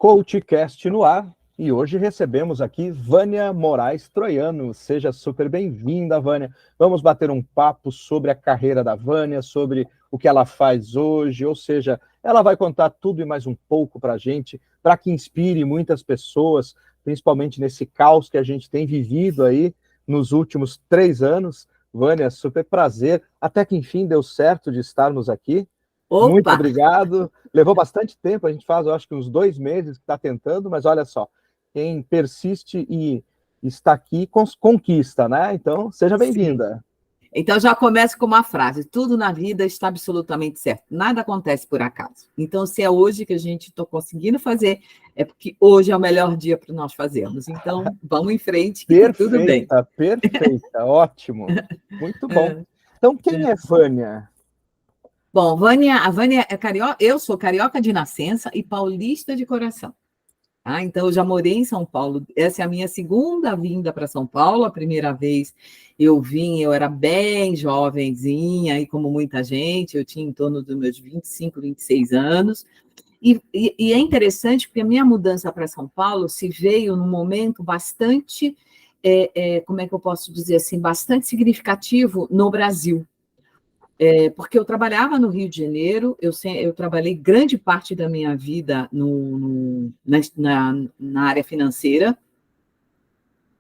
CoachCast no ar, e hoje recebemos aqui Vânia Moraes Troiano. Seja super bem-vinda, Vânia. Vamos bater um papo sobre a carreira da Vânia, sobre o que ela faz hoje, ou seja, ela vai contar tudo e mais um pouco para a gente, para que inspire muitas pessoas, principalmente nesse caos que a gente tem vivido aí nos últimos 3 anos. Vânia, super prazer. Até que enfim deu certo de estarmos aqui. Opa! Muito obrigado. Levou bastante tempo, a gente faz, eu acho que uns 2 meses que está tentando, mas olha só, quem persiste e está aqui, conquista, né? Então, seja bem-vinda. Então, já começo com uma frase: tudo na vida está absolutamente certo, nada acontece por acaso. Então, se é hoje que a gente está conseguindo fazer, é porque hoje é o melhor dia para nós fazermos. Então, vamos em frente, que está tudo bem. Perfeita, ótimo. Muito bom. Então, quem é Vânia? Bom, a Vânia é carioca, eu sou carioca de nascença e paulista de coração. Então, eu já morei em São Paulo. Essa é a minha segunda vinda para São Paulo. A primeira vez eu era bem jovenzinha, e como muita gente, eu tinha em torno dos meus 25, 26 anos. E é interessante porque a minha mudança para São Paulo se veio num momento bastante, como é que eu posso dizer assim, bastante significativo no Brasil. Porque eu trabalhava no Rio de Janeiro, eu trabalhei grande parte da minha vida na área financeira,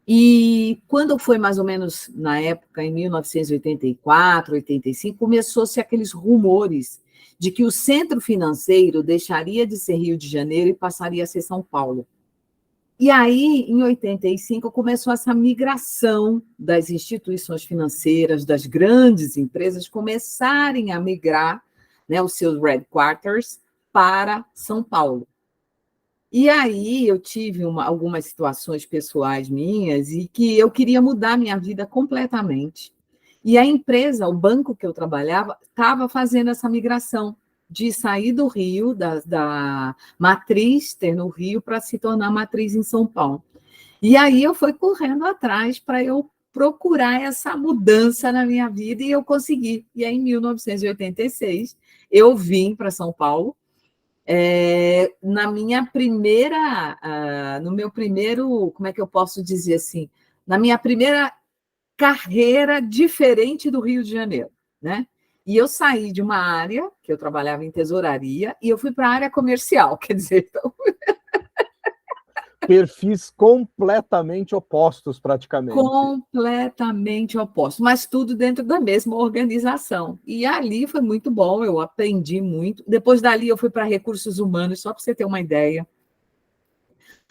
e quando foi mais ou menos na época, em 1984, 85, começou-se aqueles rumores de que o centro financeiro deixaria de ser Rio de Janeiro e passaria a ser São Paulo. E aí, em 85, começou essa migração das instituições financeiras, das grandes empresas, começarem a migrar, né, os seus headquarters para São Paulo. E aí eu tive algumas situações pessoais minhas e que eu queria mudar minha vida completamente. E a empresa, o banco que eu trabalhava, estava fazendo essa migração de sair do Rio, da matriz ter no Rio, para se tornar matriz em São Paulo. E aí eu fui correndo atrás para eu procurar essa mudança na minha vida, e eu consegui. E aí, em 1986, eu vim para São Paulo, no meu primeiro, como é que eu posso dizer assim, na minha primeira carreira diferente do Rio de Janeiro, né? E eu saí de uma área, que eu trabalhava em tesouraria, e eu fui para a área comercial, quer dizer, então... Perfis completamente opostos, praticamente. Completamente oposto, mas tudo dentro da mesma organização. E ali foi muito bom, eu aprendi muito. Depois dali eu fui para recursos humanos, só para você ter uma ideia.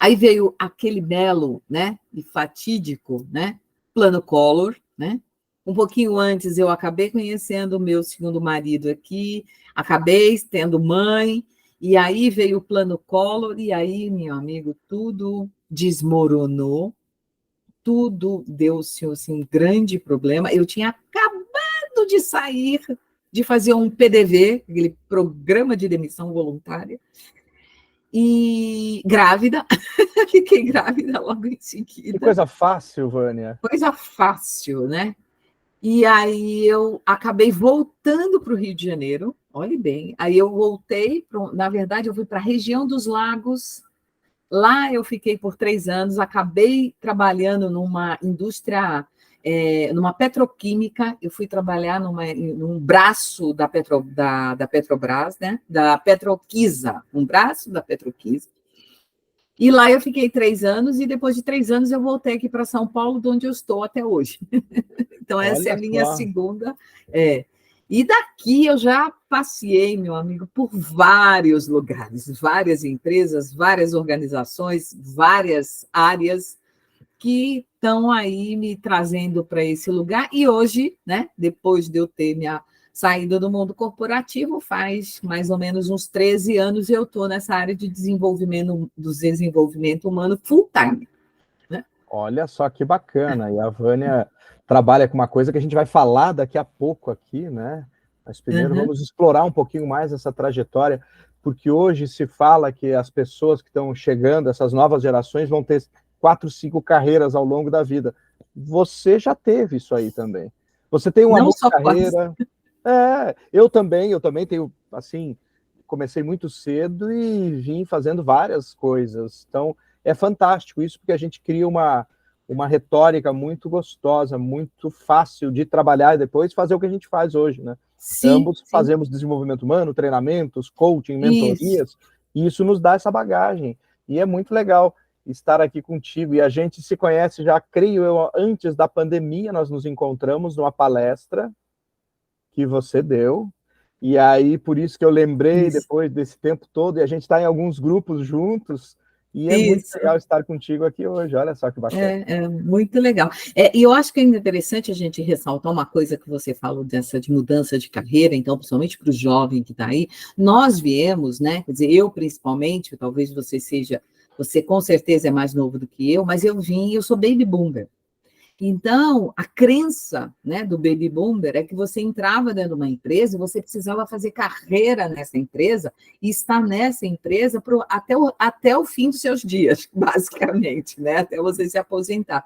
Aí veio aquele belo, né, e fatídico, né, Plano Collor, né? Um pouquinho antes eu acabei conhecendo o meu segundo marido aqui, acabei tendo mãe, e aí veio o Plano Collor, e aí, meu amigo, tudo desmoronou, tudo deu-se assim, um grande problema. Eu tinha acabado de sair, de fazer um PDV, aquele programa de demissão voluntária, e grávida, fiquei grávida logo em seguida. Que coisa fácil, Vânia. Coisa fácil, né? E aí eu acabei voltando para o Rio de Janeiro, olhe bem, aí eu voltei, na verdade eu fui para a região dos Lagos, lá eu fiquei por 3 anos, acabei trabalhando numa indústria, numa petroquímica, eu fui trabalhar num braço da Petrobras, né? Da Petroquisa, um braço da Petroquisa. E lá eu fiquei 3 anos, e depois de 3 anos eu voltei aqui para São Paulo, de onde eu estou até hoje. Então, essa é a minha segunda. E daqui eu já passeei, meu amigo, por vários lugares, várias empresas, várias organizações, várias áreas que estão aí me trazendo para esse lugar. E hoje, né, depois de eu ter minha saída do mundo corporativo, faz mais ou menos uns 13 anos, eu estou nessa área de desenvolvimento humano full time. Né? Olha só que bacana. E a Vânia trabalha com uma coisa que a gente vai falar daqui a pouco aqui, né? Mas primeiro vamos explorar um pouquinho mais essa trajetória, porque hoje se fala que as pessoas que estão chegando, essas novas gerações, vão ter 4, 5 carreiras ao longo da vida. Você já teve isso aí também. Você tem uma boa carreira. Eu também tenho, assim, comecei muito cedo e vim fazendo várias coisas. Então, é fantástico isso, porque a gente cria uma retórica muito gostosa, muito fácil de trabalhar e depois fazer o que a gente faz hoje, né? Sim, Ambos sim. fazemos desenvolvimento humano, treinamentos, coaching, Isso. mentorias, e isso nos dá essa bagagem. E é muito legal estar aqui contigo. E a gente se conhece já, creio eu, antes da pandemia, nós nos encontramos numa palestra que você deu. E aí, por isso que eu lembrei, Isso. depois desse tempo todo, e a gente está em alguns grupos juntos, e é muito Isso. legal estar contigo aqui hoje. Olha só que bacana. É muito legal. E eu acho que é interessante a gente ressaltar uma coisa que você falou dessa de mudança de carreira, então, principalmente para o jovem que está aí, nós viemos, né? Quer dizer, eu principalmente, talvez você com certeza é mais novo do que eu, mas eu sou baby boomer. Então, a crença, né, do baby boomer é que você entrava dentro de uma empresa e você precisava fazer carreira nessa empresa e estar nessa empresa até o fim dos seus dias, basicamente, né, até você se aposentar.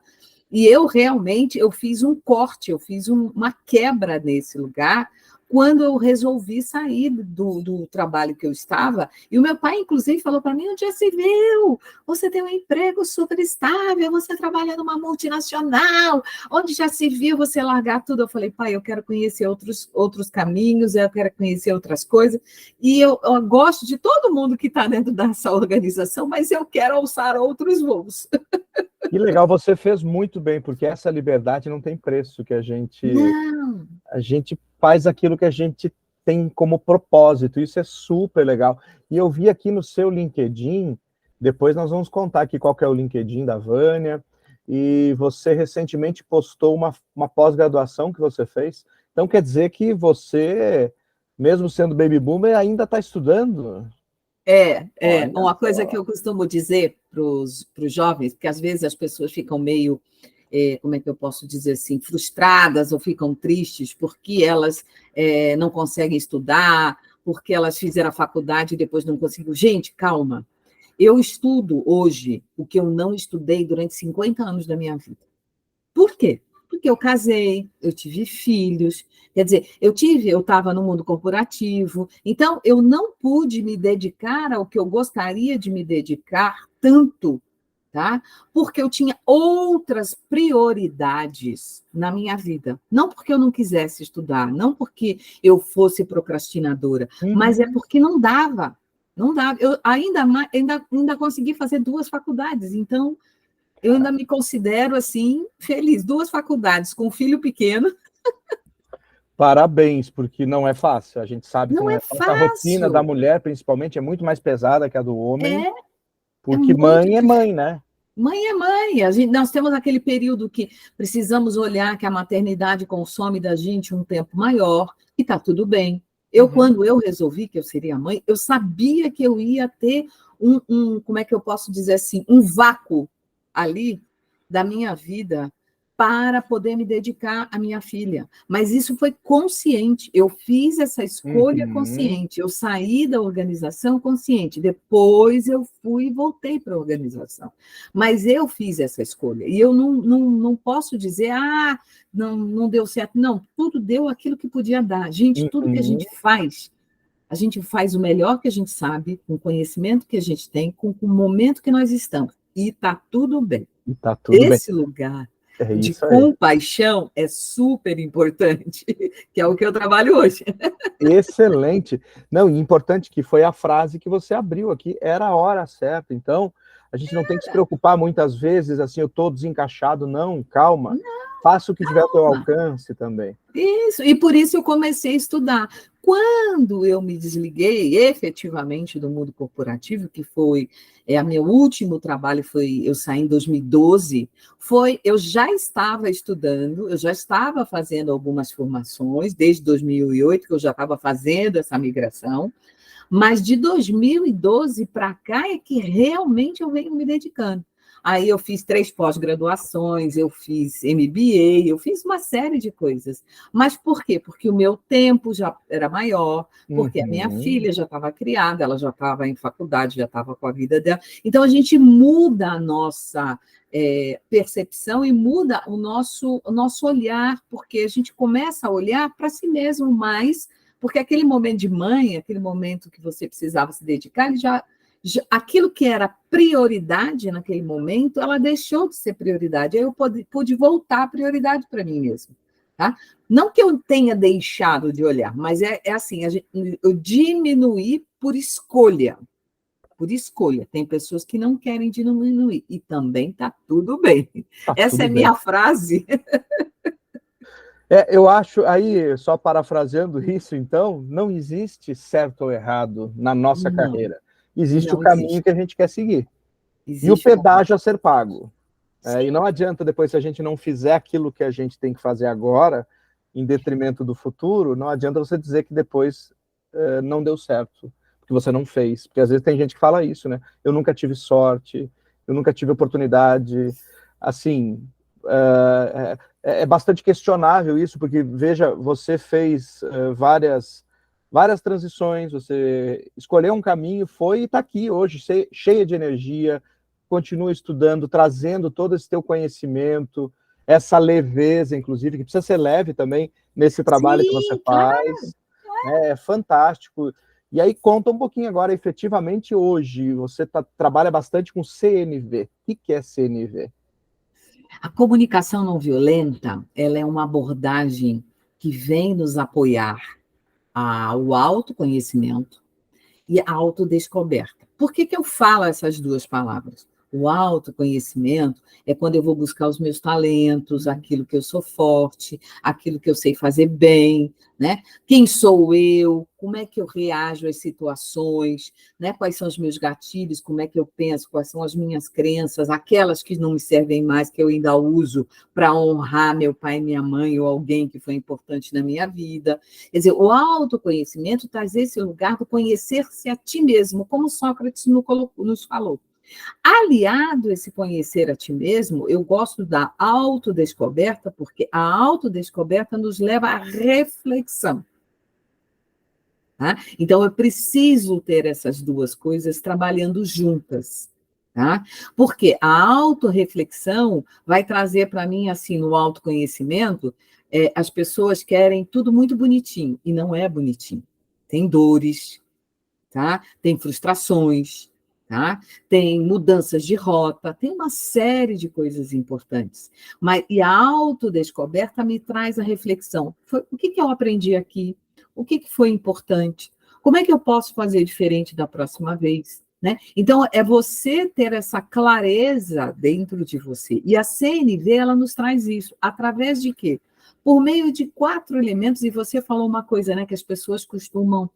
E eu realmente fiz um corte, eu fiz uma quebra nesse lugar quando eu resolvi sair do trabalho que eu estava. E o meu pai, inclusive, falou para mim: onde já se viu? Você tem um emprego super estável, você trabalha numa multinacional, onde já se viu você largar tudo? Eu falei: pai, eu quero conhecer outros caminhos, eu quero conhecer outras coisas, e eu gosto de todo mundo que está dentro dessa organização, mas eu quero alçar outros voos. Que legal, você fez muito bem, porque essa liberdade não tem preço, que Não. a gente faz aquilo que a gente tem como propósito, isso é super legal. E eu vi aqui no seu LinkedIn, depois nós vamos contar aqui qual que é o LinkedIn da Vânia, e você recentemente postou uma pós-graduação que você fez, então quer dizer que você, mesmo sendo baby boomer, ainda está estudando? Olha Uma coisa que só. eu costumo dizer para os jovens, porque às vezes as pessoas ficam meio, como é que eu posso dizer assim, frustradas ou ficam tristes porque elas não conseguem estudar, porque elas fizeram a faculdade e depois não conseguiram. Gente, calma. Eu estudo hoje o que eu não estudei durante 50 anos da minha vida. Por quê? Porque eu casei, eu tive filhos, quer dizer, eu estava no mundo corporativo, então eu não pude me dedicar ao que eu gostaria de me dedicar tanto, tá? Porque eu tinha outras prioridades na minha vida. Não porque eu não quisesse estudar, não porque eu fosse procrastinadora, mas é Uhum. porque não dava. Não dava. Eu ainda consegui fazer 2 faculdades, então eu ainda me considero assim feliz. 2 faculdades com um filho pequeno. Parabéns, porque não é fácil. A gente sabe que Não não é é fácil. A rotina da fácil. mulher, principalmente, é muito mais pesada que a do homem, É, é porque muito mãe é difícil. mãe, né? Mãe é mãe. Nós temos aquele período que precisamos olhar que a maternidade consome da gente um tempo maior, e está tudo bem. Uhum. Quando eu resolvi que eu seria mãe, eu sabia que eu ia ter como é que eu posso dizer assim, um vácuo ali da minha vida para poder me dedicar à minha filha. Mas isso foi consciente. Eu fiz essa escolha Uhum. consciente. Eu saí da organização consciente. Depois eu fui e voltei para a organização. Mas eu fiz essa escolha. E eu não posso dizer, não deu certo. Não, tudo deu aquilo que podia dar. Gente, tudo que Uhum. a gente faz o melhor que a gente sabe, com o conhecimento que a gente tem, com o momento que nós estamos. E está tudo bem. E tá tudo bem. Esse lugar É de isso aí. compaixão é super importante, que é o que eu trabalho hoje. Excelente. Não, e importante que foi a frase que você abriu aqui, era a hora certa. Então, a gente não tem que se preocupar muitas vezes, assim, eu estou desencaixado. Não, calma. Faça o que tiver ao teu alcance também. Isso, e por isso eu comecei a estudar. Quando eu me desliguei efetivamente do mundo corporativo, que foi meu último trabalho, eu saí em 2012, eu já estava estudando, eu já estava fazendo algumas formações, desde 2008 que eu já estava fazendo essa migração, mas de 2012 para cá é que realmente eu venho me dedicando. Aí eu fiz 3 pós-graduações, eu fiz MBA, eu fiz uma série de coisas. Mas por quê? Porque o meu tempo já era maior, porque a minha Uhum. filha já estava criada, ela já estava em faculdade, já estava com a vida dela. Então a gente muda a nossa percepção e muda o nosso olhar, porque a gente começa a olhar para si mesmo mais Porque aquele momento de mãe, aquele momento que você precisava se dedicar, ele aquilo que era prioridade naquele momento, ela deixou de ser prioridade. Aí eu pude voltar a prioridade para mim mesmo. Tá? Não que eu tenha deixado de olhar, mas é assim, eu diminuí por escolha. Por escolha. Tem pessoas que não querem diminuir. E também está tudo bem. Essa é minha frase. Eu acho, aí, só parafraseando isso, então, não existe certo ou errado na nossa carreira. Existe o caminho que a gente quer seguir. E o pedágio a ser pago. E não adianta depois, se a gente não fizer aquilo que a gente tem que fazer agora, em detrimento do futuro, não adianta você dizer que depois não deu certo, porque você não fez. Porque às vezes tem gente que fala isso, né? Eu nunca tive sorte, eu nunca tive oportunidade. Assim, é bastante questionável isso, porque, veja, você fez várias transições, você escolheu um caminho, foi e está aqui hoje, cheia de energia, continua estudando, trazendo todo esse teu conhecimento, essa leveza, inclusive, que precisa ser leve também nesse trabalho que você faz. Claro. É fantástico. E aí conta um pouquinho agora, efetivamente, hoje, você trabalha bastante com CNV. O que é CNV? A comunicação não violenta, ela é uma abordagem que vem nos apoiar ao autoconhecimento e à autodescoberta. Por que eu falo essas duas palavras? O autoconhecimento é quando eu vou buscar os meus talentos, aquilo que eu sou forte, aquilo que eu sei fazer bem, né? Quem sou eu? Como é que eu reajo às situações? Né? Quais são os meus gatilhos? Como é que eu penso? Quais são as minhas crenças? Aquelas que não me servem mais, que eu ainda uso para honrar meu pai e minha mãe ou alguém que foi importante na minha vida. Quer dizer, o autoconhecimento traz esse lugar do conhecer-se a ti mesmo, como Sócrates nos falou. Aliado a esse conhecer a ti mesmo, eu gosto da autodescoberta, porque a autodescoberta nos leva à reflexão. Tá? Então, eu preciso ter essas duas coisas trabalhando juntas. Tá? Porque a autorreflexão vai trazer para mim, assim, no autoconhecimento, as pessoas querem tudo muito bonitinho, e não é bonitinho. Tem dores, tá? Tem frustrações, tá? Tem mudanças de rota, tem uma série de coisas importantes. E a autodescoberta me traz a reflexão. O que eu aprendi aqui? O que foi importante? Como é que eu posso fazer diferente da próxima vez? Né? Então, é você ter essa clareza dentro de você. E a CNV, ela nos traz isso. Através de quê? Por meio de 4 elementos, e você falou uma coisa, né, que as pessoas costumam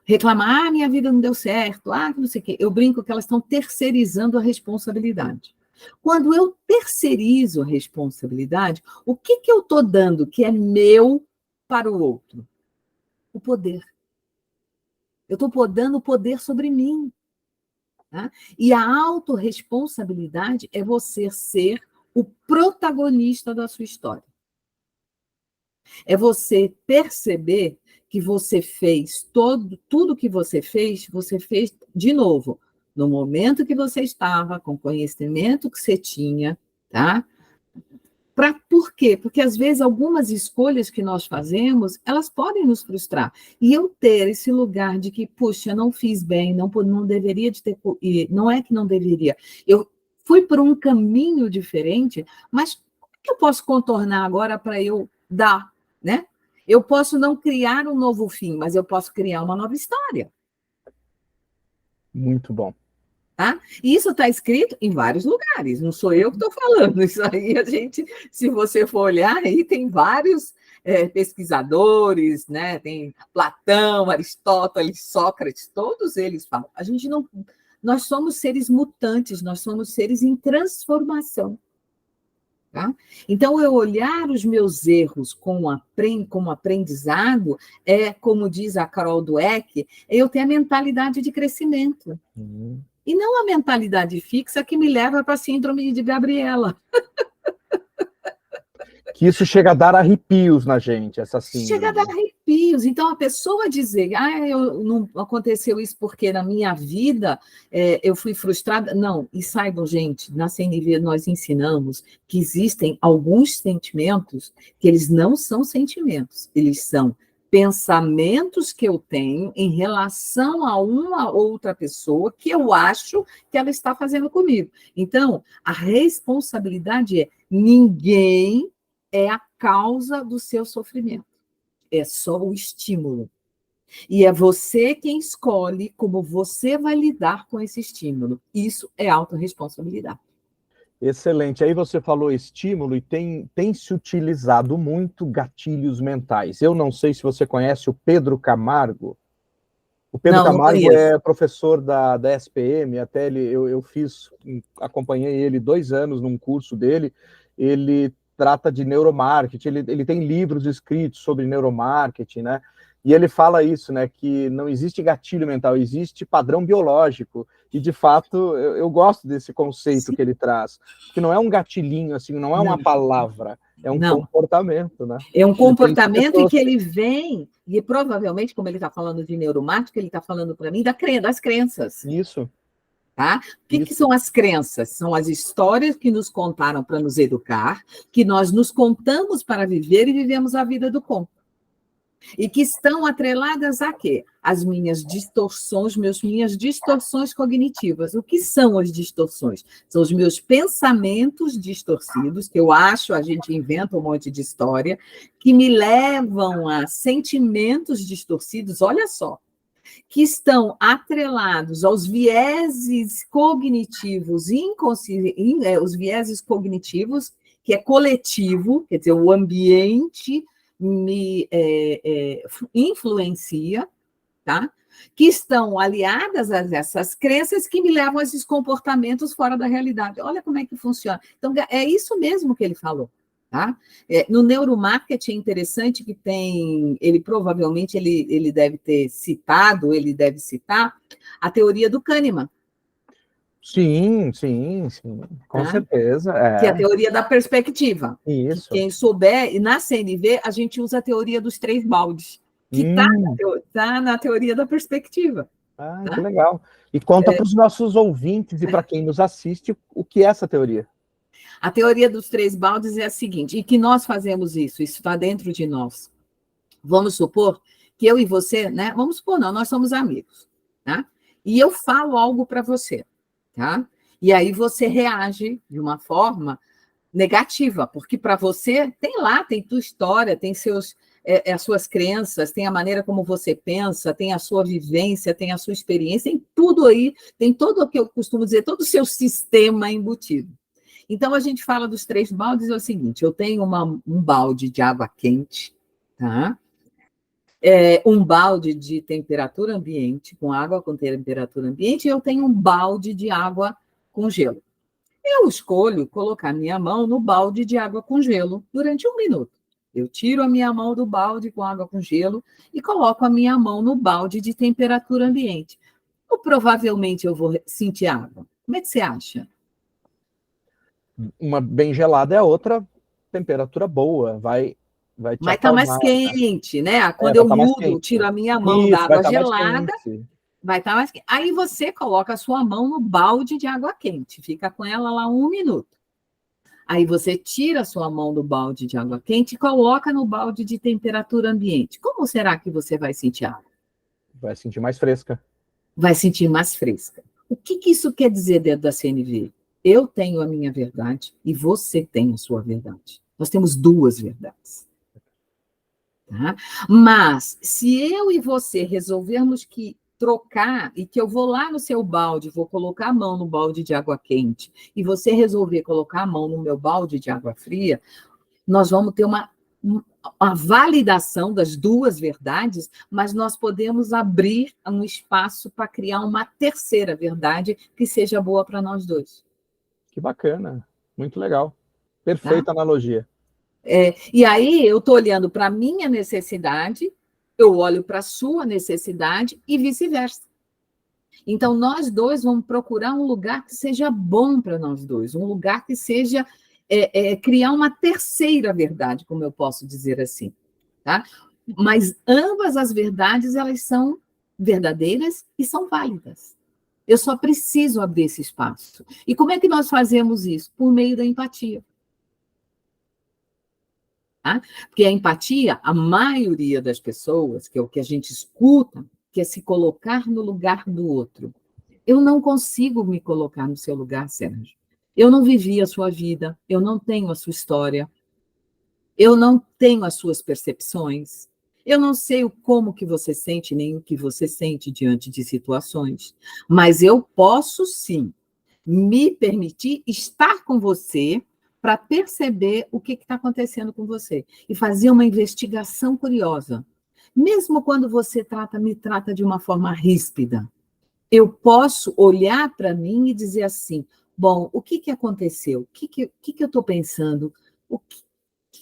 reclamar, minha vida não deu certo, que não sei o quê. Eu brinco que elas estão terceirizando a responsabilidade. Quando eu terceirizo a responsabilidade, o que eu estou dando que é meu para o outro? O poder. Eu estou dando o poder sobre mim. Tá? E a autorresponsabilidade é você ser o protagonista da sua história. É você perceber que você fez tudo que você fez de novo, no momento que você estava, com o conhecimento que você tinha, tá? Por quê? Porque, às vezes, algumas escolhas que nós fazemos, elas podem nos frustrar. E eu ter esse lugar de que, puxa, não fiz bem, não deveria de ter... Não é que não deveria. Eu fui por um caminho diferente, mas como é que eu posso contornar agora para eu dar, né? Eu posso não criar um novo fim, mas eu posso criar uma nova história. Muito bom. Tá? E isso está escrito em vários lugares, não sou eu que estou falando, isso aí se você for olhar, aí tem vários pesquisadores, né? Tem Platão, Aristóteles, Sócrates, todos eles falam. Nós somos seres mutantes, nós somos seres em transformação. Tá? Então, eu olhar os meus erros como aprendizado como diz a Carol Dweck, eu ter a mentalidade de crescimento. E não a mentalidade fixa que me leva para a síndrome de Gabriela. Que isso chega a dar arrepios na gente, essa síndrome. Chega a dar arrepios. Então, a pessoa dizer, não aconteceu isso porque na minha vida eu fui frustrada. Não, e saibam, gente, na CNV nós ensinamos que existem alguns sentimentos que eles não são sentimentos, eles são pensamentos que eu tenho em relação a uma outra pessoa que eu acho que ela está fazendo comigo. Então, a responsabilidade é: ninguém é a causa do seu sofrimento, é só o estímulo. E é você quem escolhe como você vai lidar com esse estímulo. Isso é autorresponsabilidade. Excelente. Aí você falou estímulo e tem se utilizado muito gatilhos mentais. Eu não sei se você conhece o Pedro Camargo. O Pedro Não Camargo conheço. é professor da SPM, até eu acompanhei ele 2 anos num curso dele. Ele trata de neuromarketing, ele tem livros escritos sobre neuromarketing, né? E ele fala isso, né? Que não existe gatilho mental, existe padrão biológico. E, de fato, eu gosto desse conceito Sim. que ele traz. Porque não é um gatilhinho, assim, não é uma palavra, é um Não. comportamento, né? É um E tem comportamento em pessoas... que ele vem, e provavelmente, como ele está falando de neuromarketing, ele está falando para mim das crenças. Isso. Tá? O que são as crenças? São as histórias que nos contaram para nos educar, que nós nos contamos para viver e vivemos a vida do conto. E que estão atreladas a quê? As minhas distorções, minhas distorções cognitivas. O que são as distorções? São os meus pensamentos distorcidos, que eu acho, a gente inventa um monte de história, que me levam a sentimentos distorcidos, olha só, que estão atrelados aos vieses cognitivos, os vieses cognitivos, que é coletivo, quer dizer, o ambiente me influencia, tá? Que estão aliadas a essas crenças que me levam a esses comportamentos fora da realidade. Olha como é que funciona. Então, é isso mesmo que ele falou. Tá? No neuromarketing é interessante que ele provavelmente ele deve ter citado, ele deve citar a teoria do Kahneman. Sim, com Tá? certeza. Que é a teoria da perspectiva. Que Isso. quem souber, e na CNV a gente usa a teoria dos 3 baldes, que está na teoria da perspectiva. Ah, que Tá? legal. E conta para os nossos ouvintes e para quem nos assiste o que é essa teoria. A teoria dos 3 baldes é a seguinte, e que nós fazemos isso está dentro de nós. Vamos supor que eu e você, né? Vamos supor, não, nós somos amigos, tá? E eu falo algo para você, tá? E aí você reage de uma forma negativa, porque para você tem tua história, tem as suas crenças, tem a maneira como você pensa, tem a sua vivência, tem a sua experiência, tem tudo aí, tem todo o que eu costumo dizer, todo o seu sistema embutido. Então, a gente fala dos 3 baldes, é o seguinte, eu tenho um balde de água quente, tá? Um balde de temperatura ambiente, com água com temperatura ambiente, e eu tenho um balde de água com gelo. Eu escolho colocar minha mão no balde de água com gelo durante 1 minuto. Eu tiro a minha mão do balde com água com gelo e coloco a minha mão no balde de temperatura ambiente. Ou provavelmente eu vou sentir água. Como é que você acha? Uma bem gelada é a outra temperatura boa, vai te Mas está mais acalmar. quente, né? Quando Vai eu estar mais mudo, quente. tiro a minha mão da Isso, vai água estar mais gelada, quente. vai estar mais quente. Aí você coloca a sua mão no balde de água quente, fica com ela lá 1 minuto. Aí você tira a sua mão do balde de água quente e coloca no balde de temperatura ambiente. Como será que você vai sentir a água? Vai sentir mais fresca. Vai sentir mais fresca. O que isso quer dizer dentro da CNV? Eu tenho a minha verdade e você tem a sua verdade. Nós temos 2 verdades. Tá? Mas, se eu e você resolvermos que trocar, e que eu vou lá no seu balde, vou colocar a mão no balde de água quente, e você resolver colocar a mão no meu balde de água fria, nós vamos ter uma validação das 2 verdades, mas nós podemos abrir um espaço para criar uma terceira verdade que seja boa para nós 2. Que bacana, muito legal. Tá? Perfeita analogia. E aí eu estou olhando para a minha necessidade, eu olho para a sua necessidade e vice-versa. Então, nós 2 vamos procurar um lugar que seja bom para nós 2, um lugar que seja criar uma terceira verdade, como eu posso dizer assim. Tá? Mas ambas as verdades, elas são verdadeiras e são válidas. Eu só preciso abrir esse espaço. E como é que nós fazemos isso? Por meio da empatia. Tá? Porque a empatia, a maioria das pessoas, que é o que a gente escuta, que é se colocar no lugar do outro. Eu não consigo me colocar no seu lugar, Sérgio. Eu não vivi a sua vida, eu não tenho a sua história, eu não tenho as suas percepções, eu não sei como que você sente, nem o que você sente diante de situações, mas eu posso sim me permitir estar com você para perceber o que está acontecendo com você e fazer uma investigação curiosa. Mesmo quando você me trata de uma forma ríspida, eu posso olhar para mim e dizer assim: bom, o que aconteceu? O que eu estou pensando? O que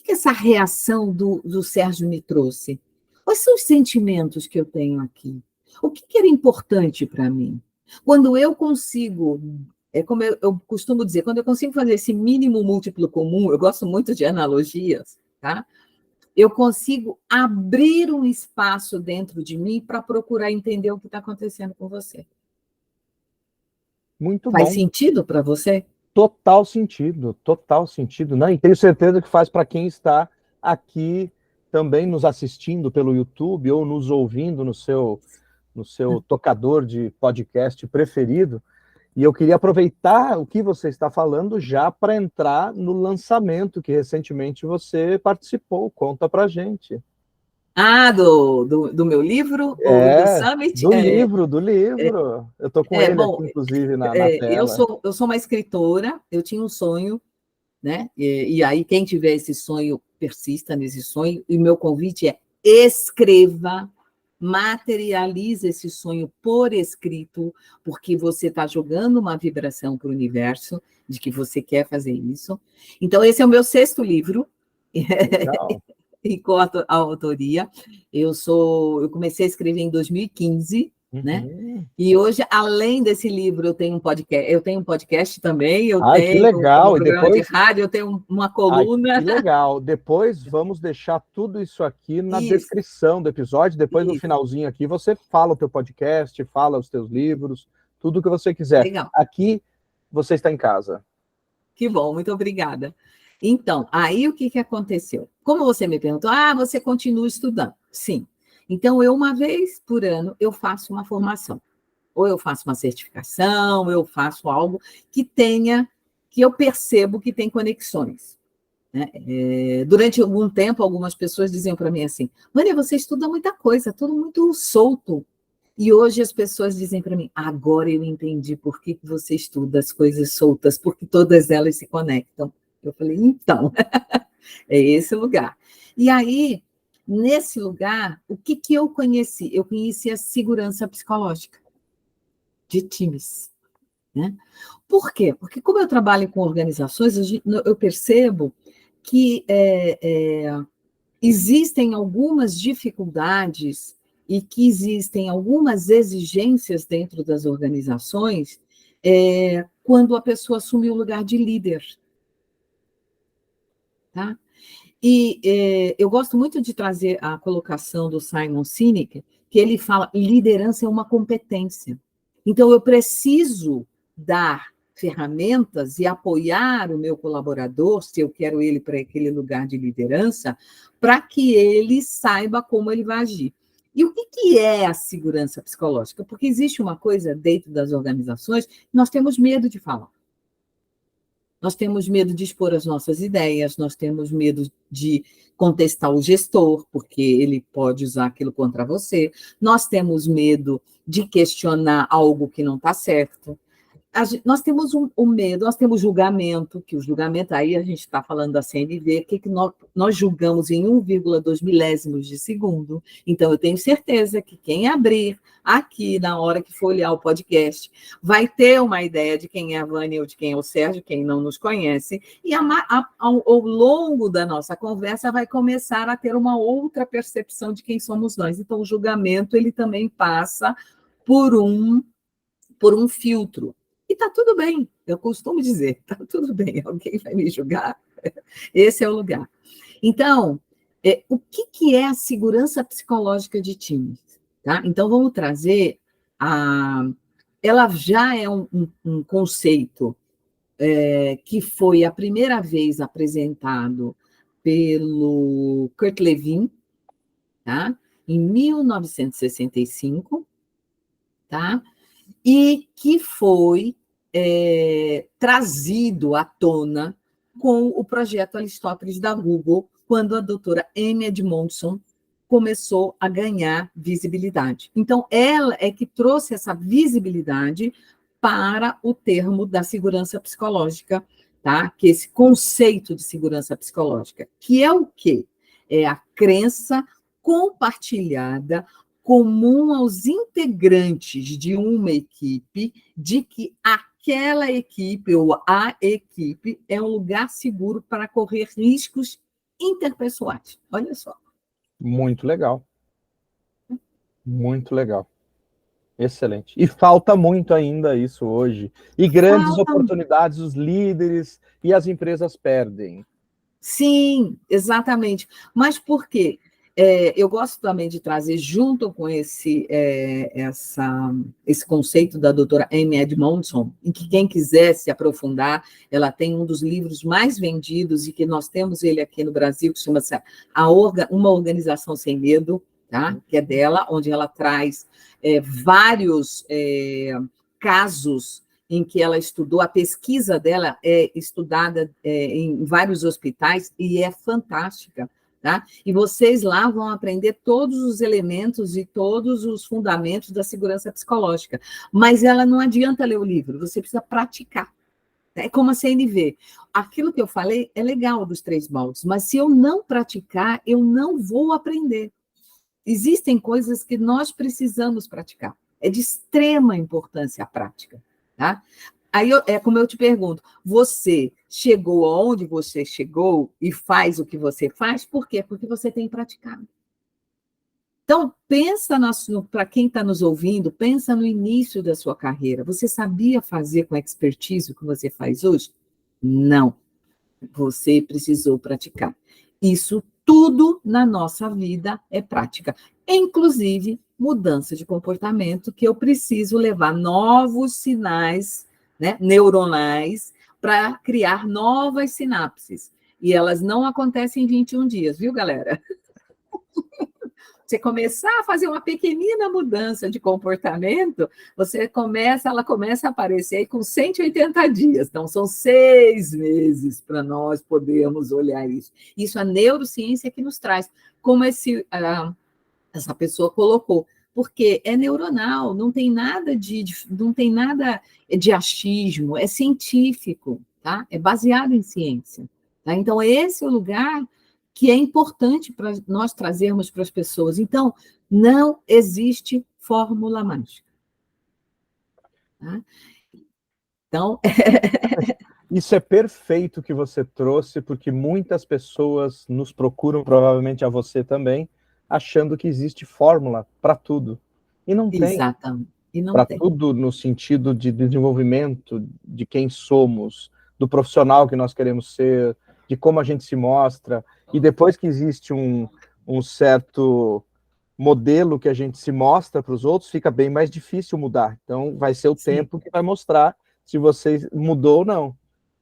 essa reação do Sérgio me trouxe? Quais são os sentimentos que eu tenho aqui? O que era importante para mim? Quando eu consigo, é como eu costumo dizer, quando eu consigo fazer esse mínimo múltiplo comum, eu gosto muito de analogias, tá? Eu consigo abrir um espaço dentro de mim para procurar entender o que está acontecendo com você. Muito Faz bom. sentido para você? Total sentido, total sentido, né? E tenho certeza que faz para quem está aqui também nos assistindo pelo YouTube ou nos ouvindo no seu tocador de podcast preferido. E eu queria aproveitar o que você está falando já para entrar no lançamento que recentemente você participou. Conta para gente. Ah, do meu livro ou do Summit? Do livro, do livro. Eu estou com ele aqui, Bom, inclusive, na tela. eu sou uma escritora, eu tinha um sonho, né? E aí, quem tiver esse sonho, persista nesse sonho, e meu convite é: escreva, materialize esse sonho por escrito, porque você está jogando uma vibração para o universo de que você quer fazer isso. Então, esse é o meu 6º livro. Legal. E com a autoria. Eu comecei a escrever em 2015, né? E hoje, além desse livro, eu tenho um podcast também, eu Ai, que tenho um legal. E programa de depois, rádio, eu tenho uma ai, coluna. que legal. Depois vamos deixar tudo isso aqui na Isso, descrição do episódio. Depois, no isso, finalzinho aqui, você fala o teu podcast, fala os teus livros, tudo o que você quiser. legal. Aqui, você está em casa. Que bom, muito obrigada. Então, aí o que aconteceu? Como você me perguntou, você continua estudando? Sim. Então, uma vez por ano, eu faço uma formação. Ou eu faço uma certificação, ou eu faço algo que eu percebo que tem conexões. Né? Durante algum tempo, algumas pessoas diziam para mim assim: Maria, você estuda muita coisa, tudo muito solto. E hoje as pessoas dizem para mim: agora eu entendi por que você estuda as coisas soltas, porque todas elas se conectam. Eu falei: então, é esse lugar. E aí, nesse lugar, o que eu conheci? Eu conheci a segurança psicológica de times. Né? Por quê? Porque, como eu trabalho com organizações, eu percebo que existem algumas dificuldades e que existem algumas exigências dentro das organizações quando a pessoa assume o lugar de líder. Tá? E eu gosto muito de trazer a colocação do Simon Sinek, que ele fala: liderança é uma competência. Então, eu preciso dar ferramentas e apoiar o meu colaborador, se eu quero ele para aquele lugar de liderança, para que ele saiba como ele vai agir. E o que é a segurança psicológica? Porque existe uma coisa dentro das organizações, nós temos medo de falar. Nós temos medo de expor as nossas ideias, nós temos medo de contestar o gestor, porque ele pode usar aquilo contra você, nós temos medo de questionar algo que não está certo. Nós temos um medo, nós temos julgamento, que o julgamento, aí a gente está falando da CNV, que nós julgamos em 1,2 milésimos de segundo. Então, eu tenho certeza que quem abrir aqui, na hora que for olhar o podcast, vai ter uma ideia de quem é a Vânia ou de quem é o Sérgio, quem não nos conhece, e ao longo da nossa conversa vai começar a ter uma outra percepção de quem somos nós. Então, o julgamento, ele também passa por um filtro. E está tudo bem, eu costumo dizer, está tudo bem, alguém vai me julgar, esse é o lugar. Então, o que é a segurança psicológica de times? Tá? Então, vamos trazer ela já é um conceito que foi a primeira vez apresentado pelo Kurt Lewin, tá? Em 1965, tá? E que foi trazido à tona com o projeto Aristóteles da Google, quando a doutora Amy Edmondson começou a ganhar visibilidade. Então, ela é que trouxe essa visibilidade para o termo da segurança psicológica, tá? Que é esse conceito de segurança psicológica, que é o quê? É a crença compartilhada, comum aos integrantes de uma equipe, de que aquela equipe ou a equipe é um lugar seguro para correr riscos interpessoais. Olha só. Muito legal. Muito legal. Excelente. E falta muito ainda isso hoje. E grandes oportunidades os líderes e as empresas perdem. Sim, exatamente. Mas por quê? Eu gosto também de trazer junto com esse conceito da doutora Amy Edmondson, em que quem quiser se aprofundar, ela tem um dos livros mais vendidos e que nós temos ele aqui no Brasil, que chama-se Uma Organização Sem Medo, tá? Que é dela, onde ela traz vários casos em que ela estudou, a pesquisa dela é estudada em vários hospitais e é fantástica, tá? E vocês lá vão aprender todos os elementos e todos os fundamentos da segurança psicológica. Mas ela não adianta ler o livro, você precisa praticar. É como a CNV. Aquilo que eu falei é legal dos 3 moldes, mas se eu não praticar, eu não vou aprender. Existem coisas que nós precisamos praticar. É de extrema importância a prática. Tá? Aí é como eu te pergunto, você chegou aonde você chegou e faz o que você faz, por quê? Porque você tem praticado. Então, pensa para quem está nos ouvindo, pensa no início da sua carreira. Você sabia fazer com expertise o que você faz hoje? Não. Você precisou praticar. Isso tudo na nossa vida é prática, inclusive mudança de comportamento, que eu preciso levar novos sinais, né, neuronais para criar novas sinapses. E elas não acontecem em 21 dias, viu, galera? Você começar a fazer uma pequenina mudança de comportamento, ela começa a aparecer aí com 180 dias. Então, são 6 meses para nós podermos olhar isso. Isso é a neurociência que nos traz, como essa pessoa colocou, porque é neuronal, não tem nada de achismo, é científico, tá? É baseado em ciência. Tá? Então, esse é o lugar que é importante para nós trazermos para as pessoas. Então, não existe fórmula mágica. Tá? Então, Isso é perfeito que você trouxe, porque muitas pessoas nos procuram, provavelmente a você também, achando que existe fórmula para tudo. E não tem. Exatamente. Para tudo no sentido de desenvolvimento de quem somos, do profissional que nós queremos ser, de como a gente se mostra. E depois que existe um certo modelo que a gente se mostra para os outros, fica bem mais difícil mudar. Então, vai ser o tempo que vai mostrar se você mudou ou não.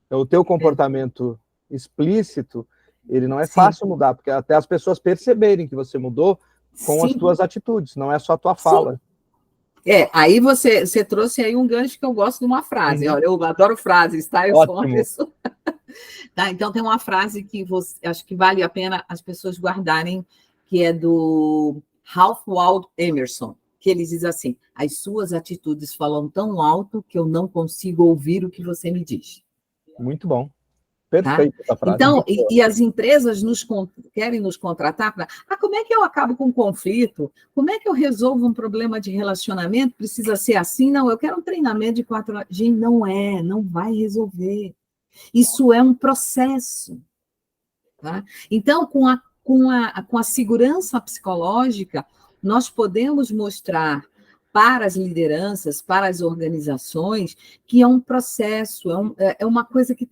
Então, o teu comportamento explícito, ele não é fácil mudar, porque até as pessoas perceberem que você mudou com as tuas atitudes, não é só a tua fala. Aí você trouxe aí um gancho que eu gosto de uma frase. Olha, eu adoro frases, tá? Eu sou uma pessoa. Tá, então, tem uma frase que acho que vale a pena as pessoas guardarem, que é do Ralph Waldo Emerson, que ele diz assim: as suas atitudes falam tão alto que eu não consigo ouvir o que você me diz. Muito bom. Perfeito essa frase. Então, e as empresas querem nos contratar para... como é que eu acabo com um conflito? Como é que eu resolvo um problema de relacionamento? Precisa ser assim? Não, eu quero um treinamento de 4 horas. Gente, não vai resolver. Isso é um processo. Tá? Então, com a segurança psicológica, nós podemos mostrar para as lideranças, para as organizações, que é um processo, é uma coisa que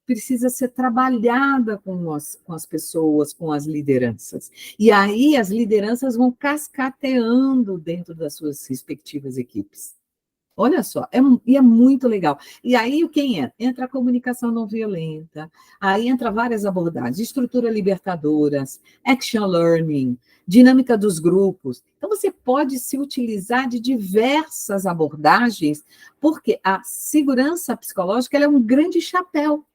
precisa ser trabalhada com as pessoas, com as lideranças. E aí as lideranças vão cascateando dentro das suas respectivas equipes. Olha só, e é muito legal. E aí, quem entra? Entra a comunicação não violenta, aí entra várias abordagens, estrutura libertadoras, action learning, dinâmica dos grupos. Então, você pode se utilizar de diversas abordagens, porque a segurança psicológica ela é um grande chapéu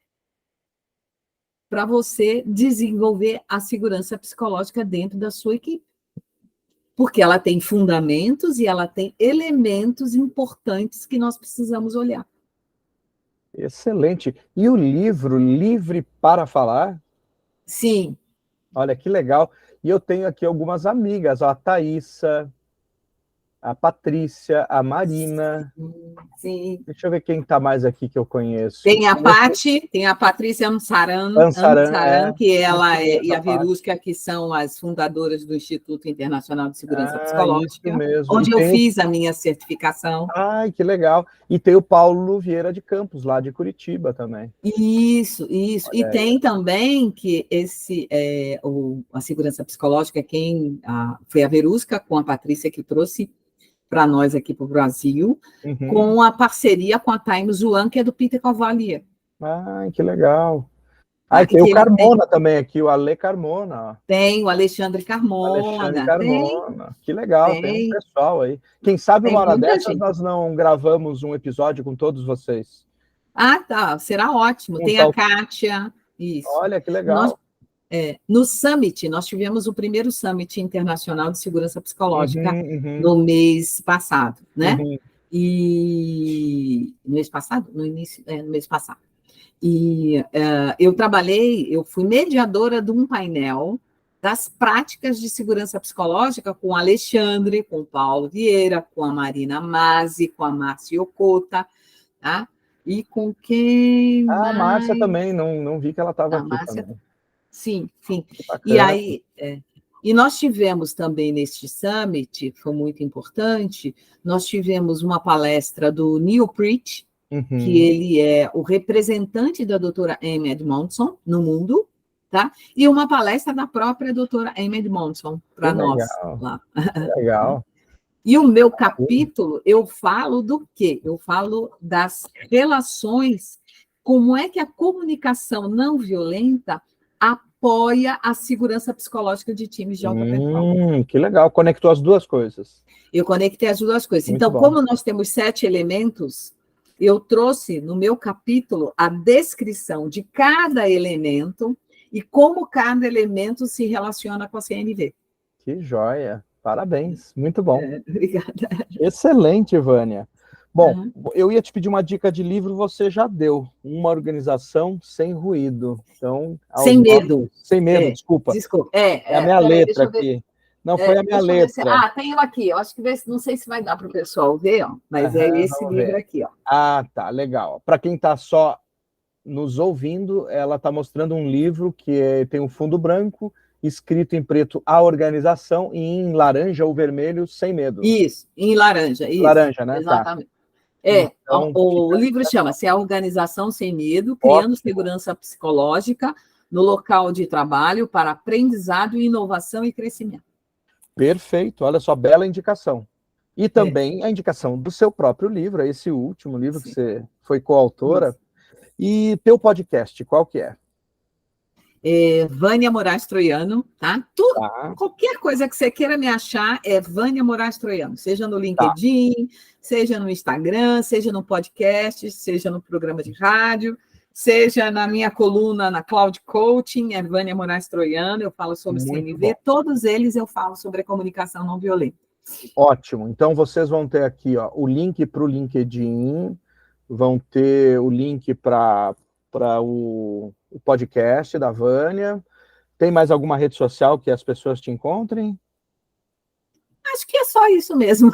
para você desenvolver a segurança psicológica dentro da sua equipe. Porque ela tem fundamentos e ela tem elementos importantes que nós precisamos olhar. Excelente. E o livro Livre para Falar? Sim. Olha que legal. E eu tenho aqui algumas amigas, ó, a Thaísa, a Patrícia, a Marina. Sim. Deixa eu ver quem está mais aqui que eu conheço. Tem a Pati, tem a Patrícia Ansaran, que ela e a Verusca, que são as fundadoras do Instituto Internacional de Segurança Psicológica, isso mesmo. Onde eu fiz a minha certificação. Ai, que legal. E tem o Paulo Vieira de Campos, lá de Curitiba também. Isso. Olha, e tem também que a segurança psicológica, foi a Verusca com a Patrícia que trouxe para nós aqui para o Brasil, com a parceria com a Times One, que é do Peter Cavalier. Ai, que legal. Ah, tem o Carmona também aqui, o Ale Carmona. Tem o Alexandre Carmona. Que legal, tem um pessoal aí. Quem sabe uma hora dessas nós não gravamos um episódio com todos vocês. Ah, tá, será ótimo. Tem a Kátia. Isso. Olha, que legal. No Summit, nós tivemos o primeiro Summit Internacional de Segurança Psicológica no mês passado, né? E no mês passado? No mês passado. E eu fui mediadora de um painel das práticas de segurança psicológica com o Alexandre, com o Paulo Vieira, com a Marina Masi, com a Márcia Okota, tá? E com quem mais? A Márcia também, não vi que ela estava aqui Márcia, também. Sim. E aí, e nós tivemos também neste Summit, foi muito importante, nós tivemos uma palestra do Neil Preach, que ele é o representante da doutora Amy Edmondson no mundo, tá? E uma palestra da própria doutora Amy Edmondson para nós lá. Legal. E o meu capítulo, eu falo do quê? Eu falo das relações, como é que a comunicação não violenta apoia a segurança psicológica de times de alta performance. Que legal, conectou as duas coisas. Eu conectei as duas coisas. Então, como nós temos 7 elementos, eu trouxe no meu capítulo a descrição de cada elemento e como cada elemento se relaciona com a CNV. Que joia! Parabéns, muito bom. Obrigada. Excelente, Vânia. Bom, eu ia te pedir uma dica de livro, você já deu. Uma organização sem ruído. Então, sem medo. Sem medo, desculpa. É a minha letra aqui. Não foi a minha letra. Tenho aqui. Eu acho que não sei se vai dar para o pessoal ver, ó, mas é esse livro aqui. Ó. Ah, tá, legal. Para quem está só nos ouvindo, ela está mostrando um livro que tem um fundo branco, escrito em preto A Organização, e em laranja ou vermelho, Sem Medo. Isso, em laranja. Isso, laranja, né? Exatamente. Tá. Então, o livro chama-se A Organização Sem Medo, Criando Segurança Psicológica no Local de Trabalho para Aprendizado, Inovação e Crescimento. Perfeito, olha só, bela indicação. E também a indicação do seu próprio livro, esse último livro que você foi coautora. E teu podcast, qual que é? Vânia Moraes Troiano, tá? Qualquer coisa que você queira me achar é Vânia Moraes Troiano, seja no LinkedIn, seja no Instagram, seja no podcast, seja no programa de rádio, seja na minha coluna na Cloud Coaching, é Vânia Moraes Troiano, eu falo sobre CNV, todos eles eu falo sobre a comunicação não violenta. Ótimo, então vocês vão ter aqui o link para o LinkedIn, vão ter o link para o podcast da Vânia. Tem mais alguma rede social que as pessoas te encontrem? Acho que é só isso mesmo.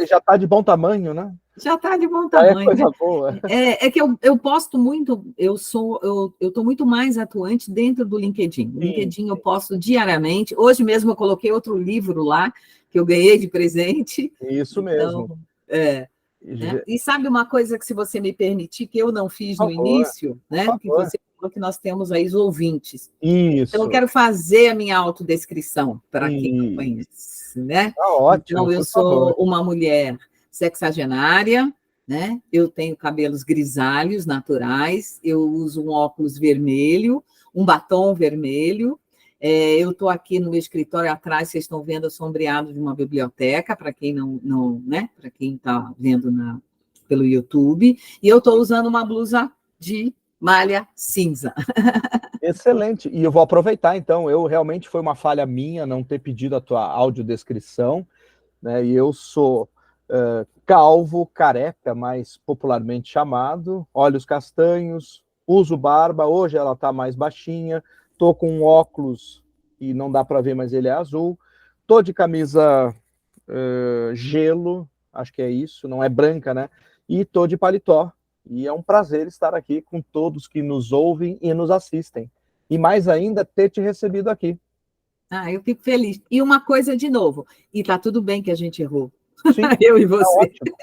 Já está de bom tamanho, né? Já está de bom tamanho. É coisa boa. É que eu posto muito, eu estou muito mais atuante dentro do LinkedIn. No LinkedIn eu posto diariamente. Hoje mesmo eu coloquei outro livro lá, que eu ganhei de presente. Isso mesmo. E sabe uma coisa que, se você me permitir, que eu não fiz no início, né? Que você falou que nós temos aí os ouvintes. Isso. Então, eu quero fazer a minha autodescrição para quem não conhece, né? Tá ótimo. Então, eu sou uma mulher sexagenária, né? Eu tenho cabelos grisalhos naturais, eu uso um óculos vermelho, um batom vermelho. Eu estou aqui no meu escritório atrás, vocês estão vendo, sombreado de uma biblioteca, para quem não, né? Para quem está vendo pelo YouTube, e eu estou usando uma blusa de malha cinza. Excelente. E eu vou aproveitar, então, realmente foi uma falha minha não ter pedido a tua audiodescrição, né? E eu sou calvo, careca, mais popularmente chamado, olhos castanhos, uso barba, hoje ela está mais baixinha, estou com um óculos e não dá para ver, mas ele é azul, estou de camisa gelo, acho que é isso, não é branca, né? E estou de paletó. E é um prazer estar aqui com todos que nos ouvem e nos assistem. E mais ainda, ter te recebido aqui. Eu fico feliz. E uma coisa de novo, e está tudo bem que a gente errou. Sim, eu e você. Ótimo.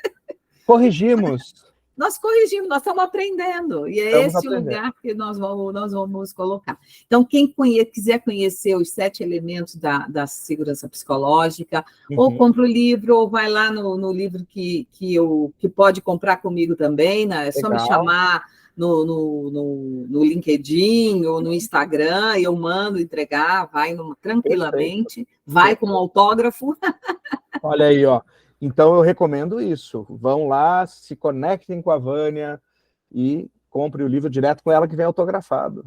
Corrigimos. Nós corrigimos, nós estamos aprendendo, e é esse o lugar que nós vamos colocar. Então, quem quiser conhecer os 7 elementos da segurança psicológica, ou compra o livro, ou vai lá no livro que pode comprar comigo também, né? É só me chamar no LinkedIn ou no Instagram, e eu mando entregar, vai tranquilamente, vai com um autógrafo. Olha aí, ó. Então, eu recomendo isso. Vão lá, se conectem com a Vânia e comprem o livro direto com ela, que vem autografado.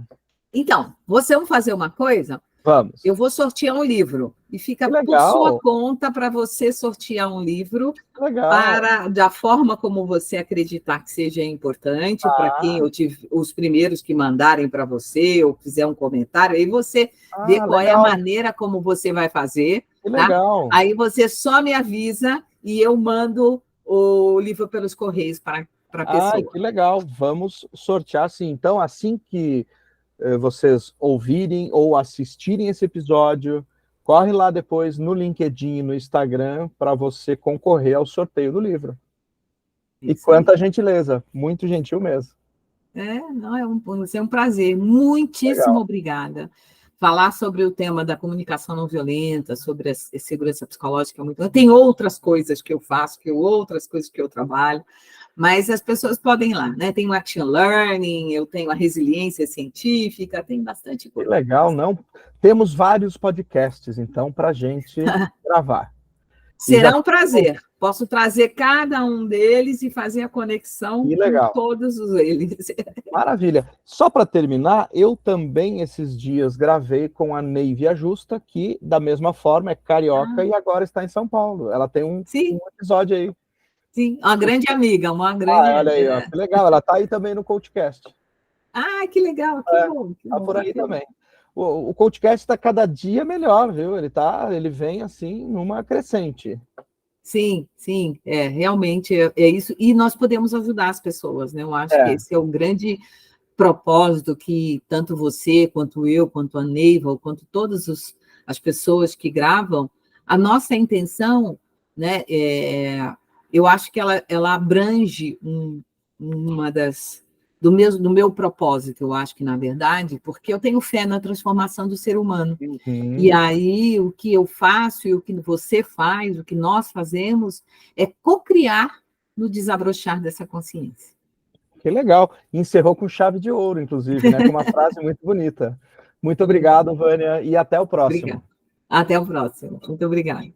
Então, vamos fazer uma coisa? Vamos. Eu vou sortear um livro. E fica por sua conta para você sortear um livro da forma como você acreditar que seja importante, para quem os primeiros que mandarem para você ou fizer um comentário, aí você vê qual é a maneira como você vai fazer. Que legal. Tá? Aí você só me avisa e eu mando o livro pelos correios para a pessoa. Que legal. Vamos sortear, sim. Então, assim que vocês ouvirem ou assistirem esse episódio, corre lá depois no LinkedIn e no Instagram para você concorrer ao sorteio do livro. Isso. E quanta gentileza. Muito gentil mesmo. É um prazer. Muitíssimo obrigada. Falar sobre o tema da comunicação não violenta, sobre a segurança psicológica é muito... Tem outras coisas que eu faço, outras coisas que eu trabalho, mas as pessoas podem ir lá, né? Tem o Action Learning, eu tenho a resiliência científica, tem bastante coisa. Que legal, não? Temos vários podcasts, então, para a gente gravar. Será um prazer. Posso trazer cada um deles e fazer a conexão com todos eles. Maravilha. Só para terminar, eu também, esses dias, gravei com a Neive Ajusta, que, da mesma forma, é carioca e agora está em São Paulo. Ela tem um episódio aí. Sim, uma grande amiga, olha aí, ó, que legal. Ela está aí também no CoachCast. Que legal, que bom. Está por aí também. O CoachCast está cada dia melhor, viu? Ele vem, assim, numa crescente. Sim, realmente é isso. E nós podemos ajudar as pessoas, né? Eu acho que esse é o grande propósito que tanto você, quanto eu, quanto a Neiva, quanto todas as pessoas que gravam, a nossa intenção, né? Eu acho que ela abrange do meu propósito, eu acho que, na verdade, porque eu tenho fé na transformação do ser humano. Uhum. E aí, o que eu faço e o que você faz, o que nós fazemos, é co-criar no desabrochar dessa consciência. Que legal. Encerrou com chave de ouro, inclusive, né? Com uma frase muito bonita. Muito obrigado, Vânia, e até o próximo. Obrigada. Até o próximo. Muito obrigada.